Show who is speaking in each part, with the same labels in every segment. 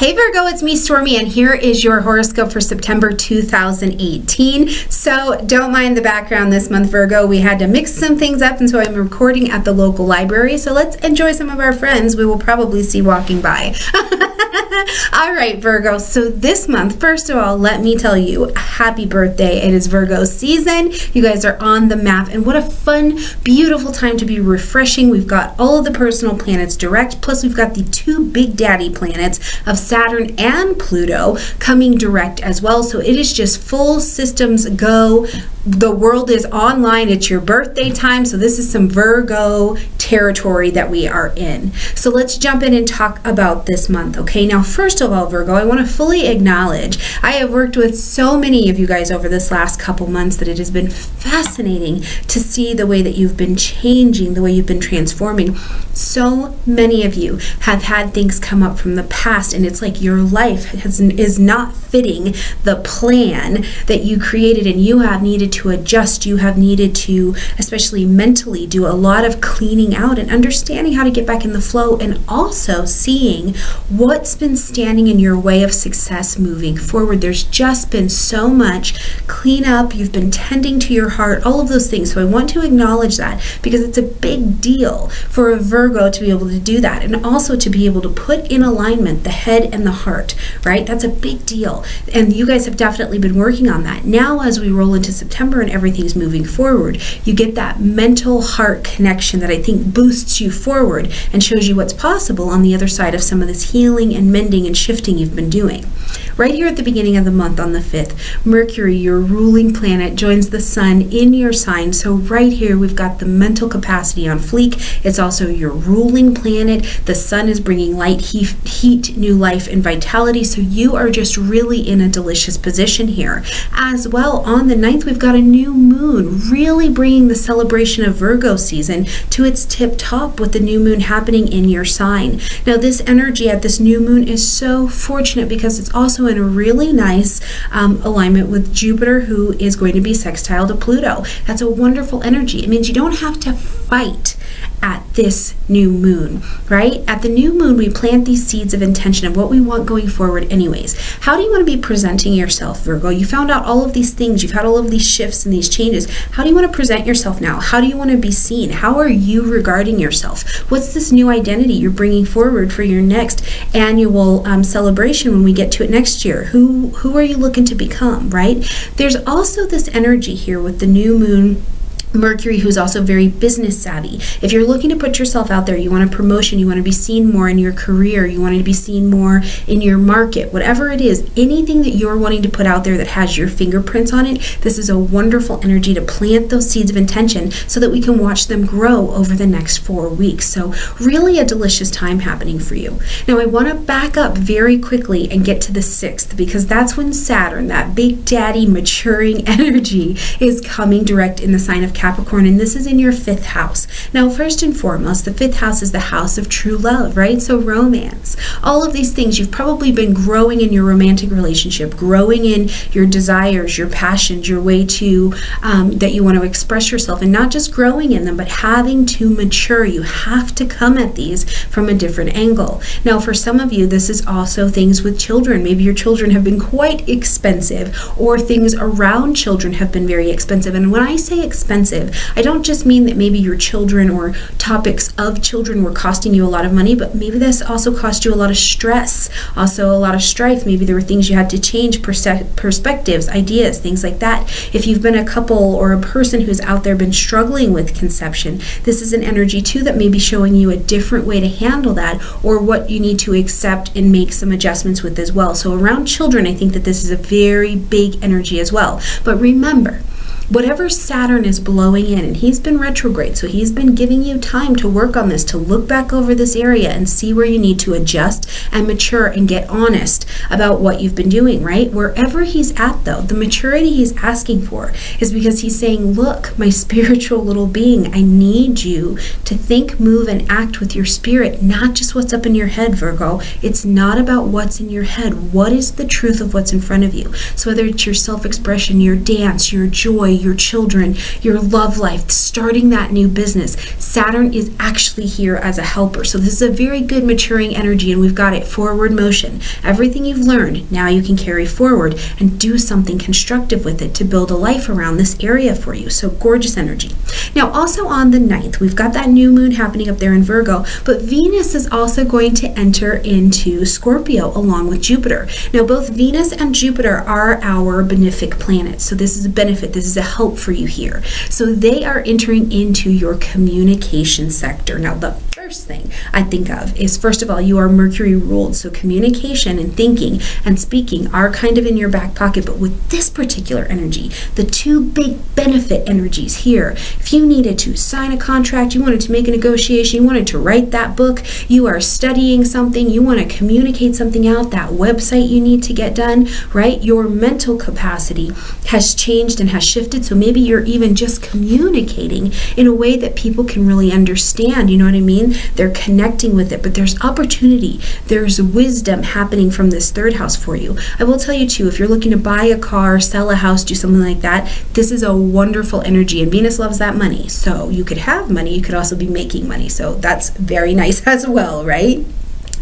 Speaker 1: Hey Virgo, it's me Stormie, and here is your horoscope for September 2018. So don't mind the background this month, Virgo. We had to mix some things up, and so I'm recording at the local library. So let's enjoy some of our friends we will probably see walking by. All right, Virgo. So this month, first of all, let me tell you, happy birthday. It is Virgo season. You guys are on the map, and what a fun, beautiful time to be refreshing. We've got all of the personal planets direct, plus we've got the two big daddy planets of Saturn and Pluto coming direct as well. So it is just full systems go. The world is online. It's your birthday time. So this is some Virgo territory that we are in. So let's jump in and talk about this month. Okay, now first of all, Virgo, I want to fully acknowledge I have worked with so many of you guys over this last couple months that it has been fascinating to see the way that you've been changing, the way you've been transforming. So many of you have had things come up from the past, and it's like your life is not fitting the plan that you created, and you have needed to adjust. You have needed to, especially mentally, do a lot of cleaning out and understanding how to get back in the flow, and also seeing what's been standing in your way of success moving forward. There's just been so much cleanup. You've been tending to your heart, all of those things. So I want to acknowledge that because it's a big deal for a Virgo to be able to do that, and also to be able to put in alignment the head and the heart, right? That's a big deal. And you guys have definitely been working on that. Now, as we roll into September and everything's moving forward, you get that mental heart connection that I think boosts you forward and shows you what's possible on the other side of some of this healing and mending and shifting you've been doing. Right here at the beginning of the month on the 5th, Mercury, your ruling planet, joins the sun in your sign. So right here, we've got the mental capacity on fleek. It's also your ruling planet. The sun is bringing light, heat, new life, and vitality. So you are just really in a delicious position here. As well, on the 9th, we've got a new moon, really bringing the celebration of Virgo season to its tip top with the new moon happening in your sign. Now, this energy at this new moon is so fortunate because it's also in a really nice alignment with Jupiter, who is going to be sextile to Pluto. That's a wonderful energy. It means you don't have to fight at this new moon, right? At the new moon, we plant these seeds of intention of what we want going forward anyways. How do you want to be presenting yourself, Virgo? You found out all of these things. You've had all of these shifts and these changes. How do you want to present yourself now? How do you want to be seen? How are you regarding yourself? What's this new identity you're bringing forward for your next annual celebration when we get to it next year? Who are you looking to become, right? There's also this energy here with the new moon Mercury, who's also very business savvy. If you're looking to put yourself out there, you want a promotion, you want to be seen more in your career, you want to be seen more in your market, whatever it is, anything that you're wanting to put out there that has your fingerprints on it, this is a wonderful energy to plant those seeds of intention so that we can watch them grow over the next 4 weeks. So really a delicious time happening for you. Now I want to back up very quickly and get to the 6th, because that's when Saturn, that big daddy maturing energy, is coming direct in the sign of Capricorn, and this is in your 5th house. Now, first and foremost, the 5th house is the house of true love, right? So romance, all of these things, you've probably been growing in your romantic relationship, growing in your desires, your passions, your way to, that you want to express yourself, and not just growing in them, but having to mature. You have to come at these from a different angle. Now, for some of you, this is also things with children. Maybe your children have been quite expensive, or things around children have been very expensive. And when I say expensive, I don't just mean that maybe your children or topics of children were costing you a lot of money, but maybe this also cost you a lot of stress, also a lot of strife. Maybe there were things you had to change, perspectives, ideas, things like that. If you've been a couple or a person who's out there been struggling with conception, this is an energy too that may be showing you a different way to handle that, or what you need to accept and make some adjustments with as well. So around children, I think that this is a very big energy as well. But remember, whatever Saturn is blowing in, and he's been retrograde, so he's been giving you time to work on this, to look back over this area and see where you need to adjust and mature and get honest about what you've been doing, right? Wherever he's at, though, the maturity he's asking for is because he's saying, look, my spiritual little being, I need you to think, move, and act with your spirit, not just what's up in your head, Virgo. It's not about what's in your head. What is the truth of what's in front of you? So whether it's your self-expression, your dance, your joy, your children, your love life, starting that new business. Saturn is actually here as a helper. So this is a very good maturing energy, and we've got it forward motion. Everything you've learned, now you can carry forward and do something constructive with it to build a life around this area for you. So gorgeous energy. Now also on the 9th, we've got that new moon happening up there in Virgo, but Venus is also going to enter into Scorpio along with Jupiter. Now both Venus and Jupiter are our benefic planets. So this is a benefit, this is a help for you here. So they are entering into your communication sector. Now the first thing I think of is, first of all, you are Mercury ruled, so communication and thinking and speaking are kind of in your back pocket. But with this particular energy, the two big benefit energies here, if you needed to sign a contract, you wanted to make a negotiation, you wanted to write that book, you are studying something, you want to communicate something out, that website you need to get done, right? Your mental capacity has changed and has shifted. So maybe you're even just communicating in a way that people can really understand, you know what I mean? They're connecting with it, but there's opportunity, there's wisdom happening from this third house for you. I will tell you too, if you're looking to buy a car, sell a house, do something like that, this is a wonderful energy, and Venus loves that money. So you could have money, you could also be making money. So that's very nice as well, right?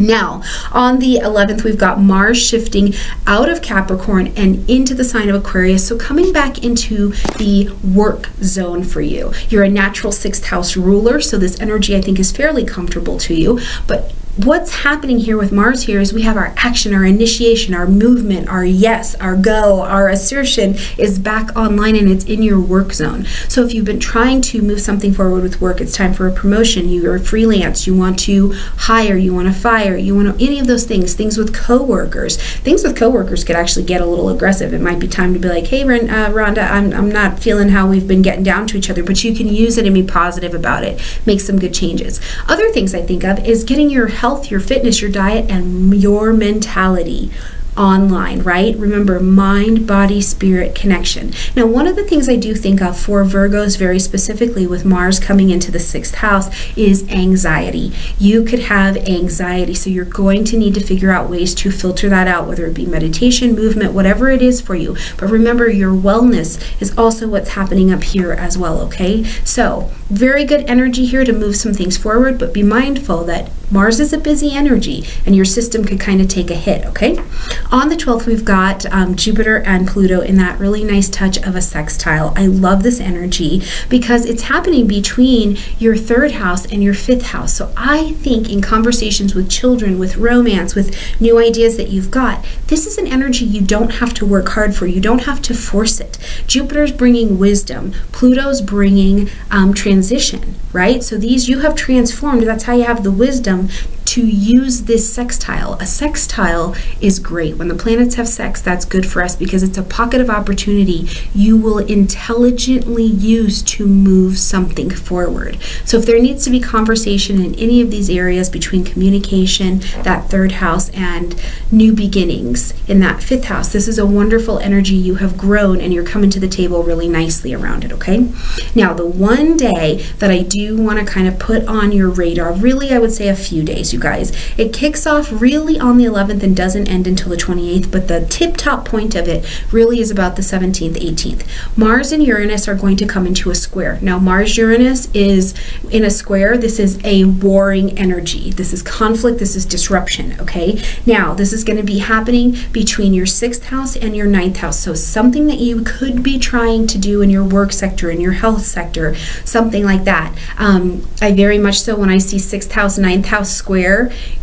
Speaker 1: Now, on the 11th, we've got Mars shifting out of Capricorn and into the sign of Aquarius, so coming back into the work zone for you. You're a natural 6th house ruler, so this energy I think is fairly comfortable to you, but what's happening here with Mars here is we have our action, our initiation, our movement, our yes, our go, our assertion is back online, and it's in your work zone. So if you've been trying to move something forward with work, it's time for a promotion, you're freelance, you want to hire, you want to fire, you want to, any of those things with coworkers. Things with coworkers could actually get a little aggressive. It might be time to be like, hey, Rhonda, I'm not feeling how we've been getting down to each other, but you can use it and be positive about it. Make some good changes. Other things I think of is getting your health, your fitness, your diet, and your mentality online, right? Remember, mind, body, spirit connection. Now, one of the things I do think of for Virgos very specifically with Mars coming into the 6th house is anxiety. You could have anxiety, so you're going to need to figure out ways to filter that out, whether it be meditation, movement, whatever it is for you. But remember, your wellness is also what's happening up here as well, okay? So very good energy here to move some things forward, but be mindful that Mars is a busy energy and your system could kind of take a hit, okay? On the 12th, we've got Jupiter and Pluto in that really nice touch of a sextile. I love this energy because it's happening between your 3rd house and your 5th house. So I think in conversations with children, with romance, with new ideas that you've got, this is an energy you don't have to work hard for. You don't have to force it. Jupiter's bringing wisdom. Pluto's bringing transition, right? So these you have transformed. That's how you have the wisdom to use this sextile. A sextile is great. When the planets have sex, that's good for us because it's a pocket of opportunity you will intelligently use to move something forward. So if there needs to be conversation in any of these areas between communication, that 3rd house, and new beginnings in that 5th house, this is a wonderful energy. You have grown and you're coming to the table really nicely around it, okay? Now, the one day that I do want to kind of put on your radar, really I would say a few days, you guys. It kicks off really on the 11th and doesn't end until the 28th, but the tip-top point of it really is about the 17th, 18th. Mars and Uranus are going to come into a square. Now, Mars-Uranus is in a square. This is a warring energy. This is conflict. This is disruption, okay? Now, this is going to be happening between your 6th house and your 9th house. So something that you could be trying to do in your work sector, in your health sector, something like that. I very much so, when I see 6th house, 9th house square,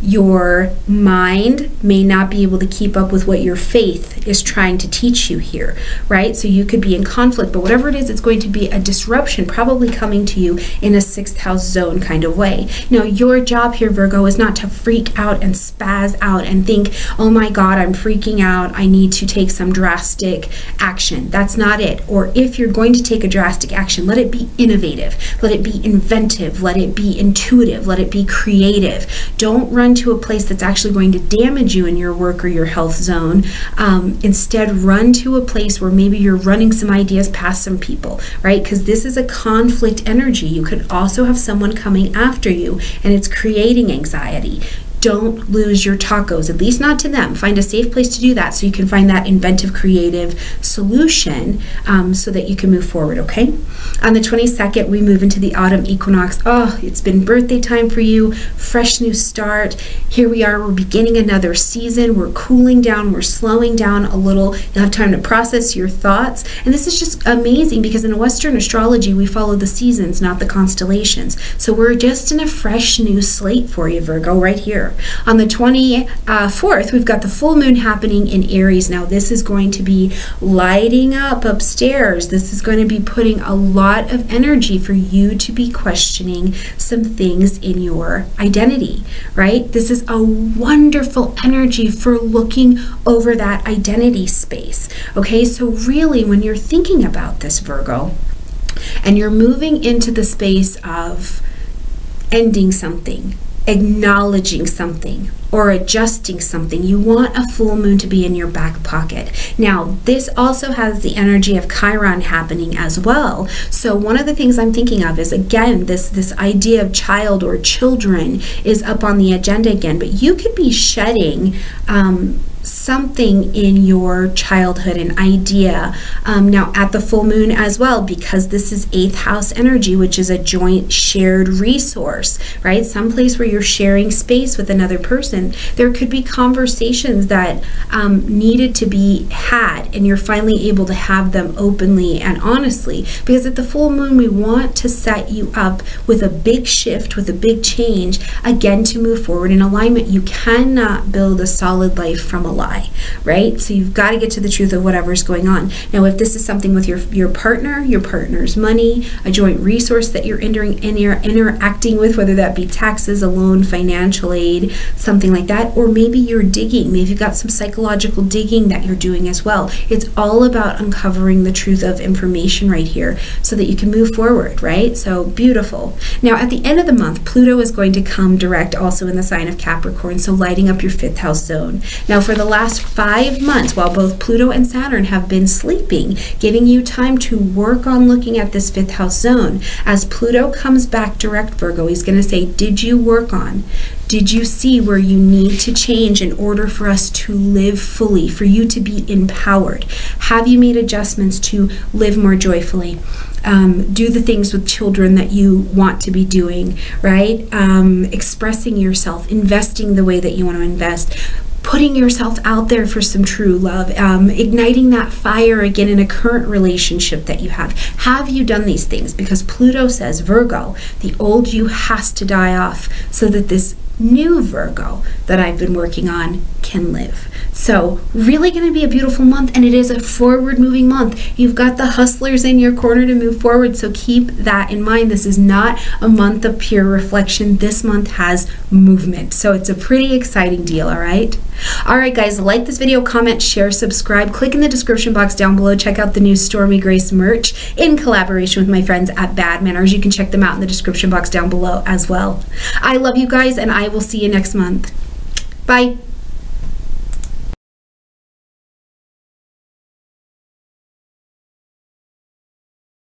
Speaker 1: your mind may not be able to keep up with what your faith is trying to teach you here, right? So you could be in conflict, but whatever it is, it's going to be a disruption probably coming to you in a 6th house zone kind of way. Now, your job here, Virgo, is not to freak out and spaz out and think, oh my God, I'm freaking out, I need to take some drastic action. That's not it. Or if you're going to take a drastic action, let it be innovative, let it be inventive, let it be intuitive, let it be creative. Don't run to a place that's actually going to damage you in your work or your health zone. Instead, run to a place where maybe you're running some ideas past some people, right? Because this is a conflict energy. You could also have someone coming after you and it's creating anxiety. don't lose your tacos, at least not to them. Find a safe place to do that so you can find that inventive, creative solution so that you can move forward, okay? On the 22nd, we move into the autumn equinox. Oh, it's been birthday time for you, fresh new start. Here we are, we're beginning another season. We're cooling down, we're slowing down a little. You'll have time to process your thoughts. And this is just amazing because in Western astrology, we follow the seasons, not the constellations. So we're just in a fresh new slate for you, Virgo, right here. On the 24th, we've got the full moon happening in Aries. Now, this is going to be lighting up upstairs. This is going to be putting a lot of energy for you to be questioning some things in your identity, right? This is a wonderful energy for looking over that identity space, okay? So really, when you're thinking about this, Virgo, and you're moving into the space of ending something, acknowledging something, or adjusting something, you want a full moon to be in your back pocket. Now, this also has the energy of Chiron happening as well. So one of the things I'm thinking of is, again, this idea of child or children is up on the agenda again, but you could be shedding something in your childhood, an idea, now at the full moon as well, because this is 8th house energy, which is a joint shared resource, right? Someplace where you're sharing space with another person. There could be conversations that needed to be had, and you're finally able to have them openly and honestly, because at the full moon, we want to set you up with a big shift, with a big change, again, to move forward in alignment. You cannot build a solid life from a lie, right? So you've got to get to the truth of whatever's going on. Now, if this is something with your partner, your partner's money, a joint resource that you're interacting with, whether that be taxes, a loan, financial aid, something like that, or maybe you're digging, maybe you've got some psychological digging that you're doing as well. It's all about uncovering the truth of information right here so that you can move forward, right? So beautiful. Now, at the end of the month, Pluto is going to come direct also in the sign of Capricorn, so lighting up your 5th house zone. Now, for the last 5 months, while both Pluto and Saturn have been sleeping, giving you time to work on looking at this 5th house zone, as Pluto comes back direct, Virgo, he's going to say, did you work on? Did you see where you need to change in order for us to live fully, for you to be empowered? Have you made adjustments to live more joyfully? Do the things with children that you want to be doing, right? Expressing yourself, investing the way that you want to invest, putting yourself out there for some true love, igniting that fire again in a current relationship that you have. Have you done these things? Because Pluto says, Virgo, the old you has to die off so that this new Virgo that I've been working on can live. So really going to be a beautiful month, and it is a forward moving month. You've got the hustlers in your corner to move forward, so keep that in mind. This is not a month of pure reflection. This month has movement, so it's a pretty exciting deal. All right, guys, like this video, comment, share, subscribe, click in the description box down below. Check out the new Stormie Grace merch in collaboration with my friends at Bad Manners. You can check them out in the description box down below as well. I love you guys, and I will see you next month. Bye.